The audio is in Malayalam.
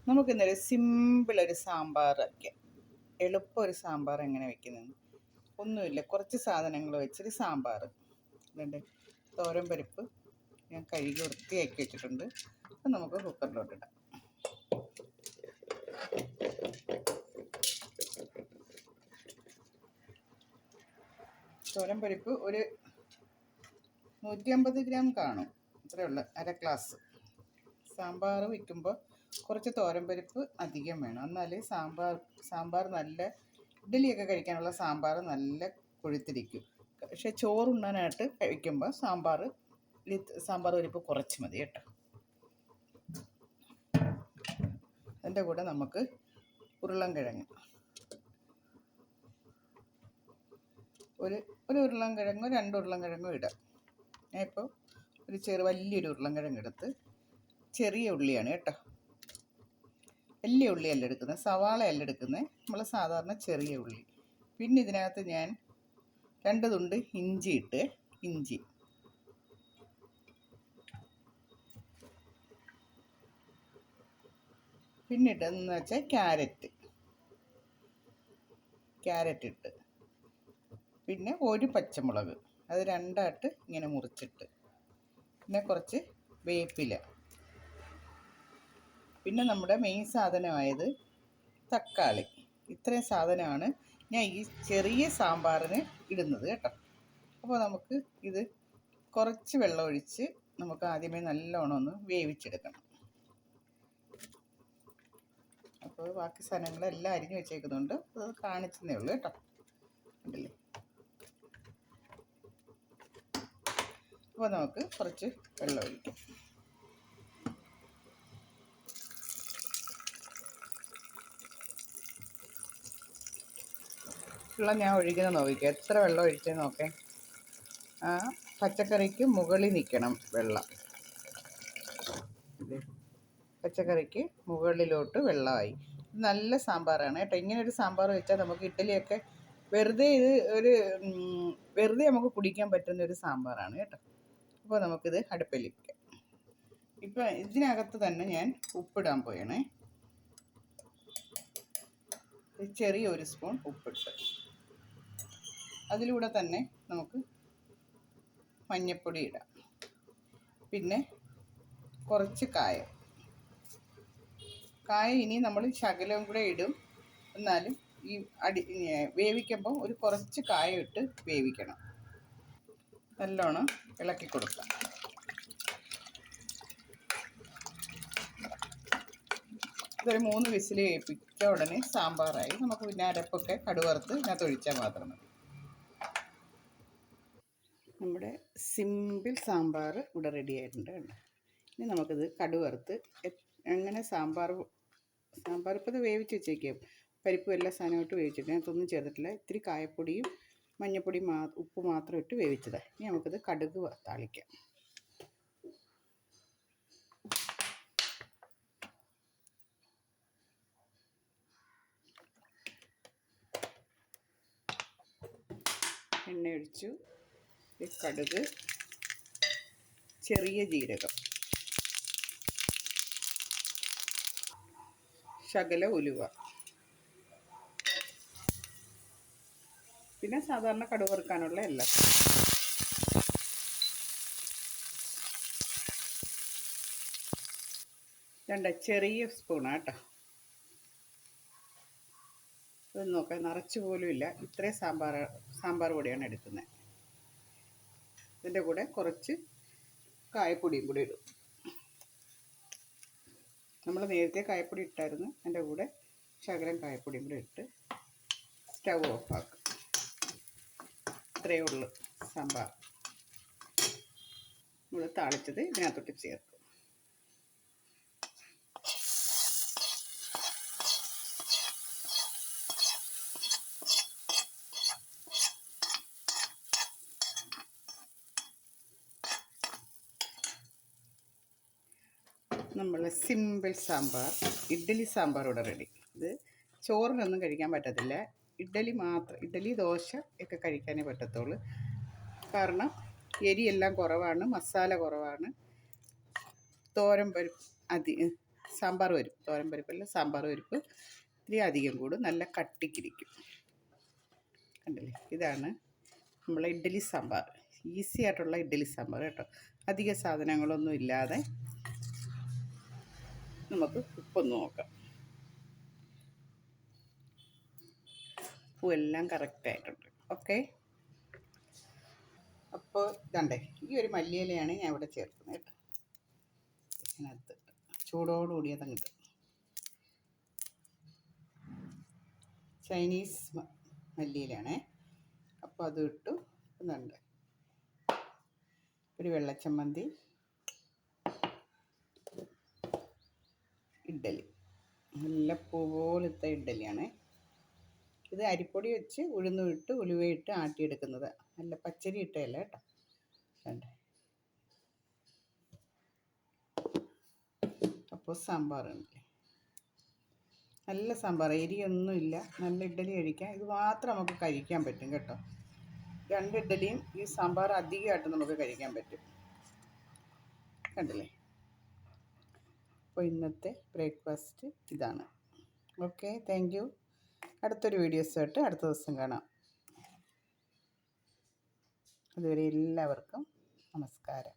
നമുക്കിന്നൊരു സിമ്പിളൊരു സാമ്പാർ വയ്ക്കാം. എളുപ്പം ഒരു സാമ്പാർ എങ്ങനെ വെക്കുന്നതെന്ന്. ഒന്നുമില്ല, കുറച്ച് സാധനങ്ങൾ വെച്ചൊരു സാമ്പാർ. രണ്ട് തോരൻ പരിപ്പ് ഞാൻ കഴുകി വൃത്തിയാക്കി വെച്ചിട്ടുണ്ട്. അപ്പം നമുക്ക് കുക്കറിലോട്ടിടാം. തോരൻ പരിപ്പ് ഒരു 150 ഗ്രാം കാണും, ഇത്രയുള്ള അര ഗ്ലാസ്. സാമ്പാർ വയ്ക്കുമ്പോൾ കുറച്ച് തോരൻ പരിപ്പ് അധികം വേണം, എന്നാലേ സാമ്പാർ നല്ല ഇഡ്ഡലിയൊക്കെ കഴിക്കാനുള്ള സാമ്പാർ നല്ല കൊഴുത്തിരിക്കും. പക്ഷെ ചോറുണ്ണാനായിട്ട് കഴിക്കുമ്പോൾ സാമ്പാർ പരിപ്പ് കുറച്ച് മതി കേട്ടോ. അതിൻ്റെ കൂടെ നമുക്ക് ഉരുളൻകിഴങ്ങ് ഒരു ഉരുളൻകിഴങ്ങോ 2 ഉരുളൻകിഴങ്ങോ ഇടാം. ഞാൻ ഇപ്പോൾ വലിയൊരു ഉരുളൻകിഴങ്ങ് എടുത്ത്, ചെറിയ ഉള്ളിയാണ് കേട്ടോ, വലിയ ഉള്ളിയല്ല എടുക്കുന്നത്, സവാളയല്ല എടുക്കുന്നത്, നമ്മൾ സാധാരണ ചെറിയ ഉള്ളി. പിന്നെ ഇതിനകത്ത് ഞാൻ 2 തുണ്ട് ഇഞ്ചി ഇട്ട്, ഇഞ്ചി പിന്നെ ഇട്ടെന്ന് വെച്ചാൽ ക്യാരറ്റ് ഇട്ട്, പിന്നെ ഒരു പച്ചമുളക് അത് 2ആയിട്ട് ഇങ്ങനെ മുറിച്ചിട്ട്, പിന്നെ കുറച്ച് വേപ്പില, പിന്നെ നമ്മുടെ മെയിൻ സാധനമായത് തക്കാളി. ഇത്രയും സാധനമാണ് ഞാൻ ഈ ചെറിയ സാമ്പാറിന് ഇടുന്നത് കേട്ടോ. അപ്പോൾ നമുക്ക് ഇത് കുറച്ച് വെള്ളമൊഴിച്ച് നമുക്ക് ആദ്യമേ നല്ലോണം ഒന്ന് വേവിച്ചെടുക്കണം. അപ്പോൾ ബാക്കി സാധനങ്ങളെല്ലാം അരിഞ്ഞു വെച്ചേക്കുന്നുണ്ട്, അത് കാണിച്ചതേ ഉള്ളൂ കേട്ടോ. ഉണ്ടല്ലേ. അപ്പോൾ നമുക്ക് കുറച്ച് വെള്ളം ഒഴിക്കാം. വെള്ളം ഞാൻ ഒഴിക്കുന്നത് നോക്കിക്കാം, എത്ര വെള്ളം ഒഴിച്ചെന്ന് നോക്കേ. ആ പച്ചക്കറിക്ക് മുകളിൽ നിൽക്കണം വെള്ളം. പച്ചക്കറിക്ക് മുകളിലോട്ട് വെള്ളമായി. നല്ല സാമ്പാറാണ് കേട്ടോ. ഇങ്ങനെ ഒരു സാമ്പാർ വെച്ചാൽ നമുക്ക് ഇഡ്ഡലിയൊക്കെ വെറുതെ നമുക്ക് കുടിക്കാൻ പറ്റുന്ന ഒരു സാമ്പാറാണ് കേട്ടോ. അപ്പോൾ നമുക്കിത് അടുപ്പിൽ വയ്ക്കാം. ഇപ്പം ഇതിനകത്ത് തന്നെ ഞാൻ ഉപ്പിടാൻ പോയണേ. ചെറിയൊരു സ്പൂൺ ഉപ്പിട്ട്, അതിലൂടെ തന്നെ നമുക്ക് മഞ്ഞൾപ്പൊടി ഇടാം, പിന്നെ കുറച്ച് കായം ഇനി നമ്മൾ ശകലം കൂടെ ഇടും, എന്നാലും ഈ വേവിക്കുമ്പോൾ ഒരു കുറച്ച് കായം ഇട്ട് വേവിക്കണം. നല്ലോണം ഇളക്കി കൊടുക്കാം. ഇതൊരു 3 വിസിൽ വേവിപ്പിച്ച ഉടനെ സാമ്പാറായി. നമുക്ക് പിന്നെ അരപ്പൊക്കെ കടുവറുത്ത് ഇതിനകത്ത് ഒഴിച്ചാൽ മാത്രം മതി. നമ്മുടെ സിമ്പിൾ സാമ്പാർ ഇവിടെ റെഡി ആയിട്ടുണ്ട് കേട്ടോ. ഇനി നമുക്കിത് കടുവറുത്ത് അങ്ങനെ സാമ്പാർ ഇപ്പോൾ ഇത് വേവിച്ച് വെച്ചേക്കും. പരിപ്പും എല്ലാ സാധനമായിട്ട് വേവിച്ചിട്ട് അതിനകത്തൊന്നും ചേർത്തിട്ടില്ല. ഇത്തിരി കായപ്പൊടിയും മഞ്ഞൾപ്പൊടിയും ഉപ്പ് മാത്രം ഇട്ട് വേവിച്ചതാണ്. ഇനി നമുക്കിത് കടുക് താളിക്കാം. എണ്ണ ഒഴിച്ചു, കടുക്, ചെറിയ ജീരകം, ശകല ഉലുവ, പിന്നെ സാധാരണ കടുക് വറുക്കാനുള്ള എല്ലാം. ചെറിയ സ്പൂണാണ് കേട്ടോ. ഇത് നോക്കാം, നിറച്ച് പോലും ഇല്ല. ഇത്രയും സാമ്പാർ പൊടിയാണ് എടുക്കുന്നത്. ഇതിൻ്റെ കൂടെ കുറച്ച് കായപ്പൊടിയും കൂടി ഇടും. നമ്മൾ നേരത്തെ കായപ്പൊടി ഇട്ടായിരുന്നു, അതിൻ്റെ കൂടെ ശകലം കായപ്പൊടിയും കൂടി ഇട്ട് സ്റ്റൗ ഓഫാക്കും. ഇത്രയേ ഉള്ളൂ സാമ്പാർ. നമ്മൾ താളിച്ചത് ഇതിനകത്തോട്ട് ചേർക്കും. നമ്മളെ സിമ്പിൾ സാമ്പാർ, ഇഡ്ഡലി സാമ്പാർ ഇവിടെ റെഡി. ഇത് ചോറിനൊന്നും കഴിക്കാൻ പറ്റത്തില്ല, ഇഡ്ഡലി ദോശ ഒക്കെ കഴിക്കാനേ പറ്റത്തുള്ളൂ. കാരണം എരിയെല്ലാം കുറവാണ്, മസാല കുറവാണ്, തോരൻ പരിപ്പ് സാമ്പാർ പരിപ്പ്, തോരൻ പരിപ്പല്ല സാമ്പാർ പരിപ്പ് ഇത്തിരി അധികം കൂടും, നല്ല കട്ടിക്കിരിക്കും. കണ്ടില്ലേ, ഇതാണ് നമ്മളെ ഇഡ്ഡലി സാമ്പാർ. ഈസി ആയിട്ടുള്ള ഇഡ്ഡലി സാമ്പാർ കേട്ടോ. അധിക സാധനങ്ങളൊന്നും ഇല്ലാതെ. നമുക്ക് ഉപ്പൊന്ന് നോക്കാം. ഉപ്പെല്ലാം കറക്റ്റായിട്ടുണ്ട്. ഓക്കെ. അപ്പോൾ ഇതണ്ടേ, ഈ ഒരു മല്ലിയിലയാണ് ഞാൻ ഇവിടെ ചേർക്കുന്നത് കേട്ടോ. ഇതിനകത്ത് ചൂടോടുകൂടി അതങ്ങ് ഇട്ട്. ചൈനീസ് മല്ലിയിലാണേ. അപ്പോൾ അത് ഇട്ടു. ഇതുണ്ട് ഒരു വെള്ളച്ചമ്മന്തി, ഇഡ്ഡലി, നല്ല പൂ പോലത്തെ ഇഡ്ഡലിയാണ്. ഇത് അരിപ്പൊടി വെച്ച് ഉഴുന്നിട്ട് ഉലുവയിട്ട് ആട്ടിയെടുക്കുന്നത്, നല്ല പച്ചരി ഇട്ടതല്ല കേട്ടോ. വേണ്ടേ. അപ്പോൾ സാമ്പാറുണ്ട്, നല്ല സാമ്പാർ, എരിയൊന്നുമില്ല, നല്ല ഇഡ്ഡലി കഴിക്കാം. ഇത് മാത്രം നമുക്ക് കഴിക്കാൻ പറ്റും കേട്ടോ. 2 ഇഡ്ഡലിയും ഈ സാമ്പാർ അധികമായിട്ട് നമുക്ക് കഴിക്കാൻ പറ്റും. കണ്ടില്ലേ. അപ്പോൾ ഇന്നത്തെ ബ്രേക്ക്ഫാസ്റ്റ് ഇതാണ്. Okay, thank you. അടുത്തൊരു വീഡിയോസായിട്ട് അടുത്ത ദിവസം കാണാം. അതുവരെ എല്ലാവർക്കും നമസ്കാരം.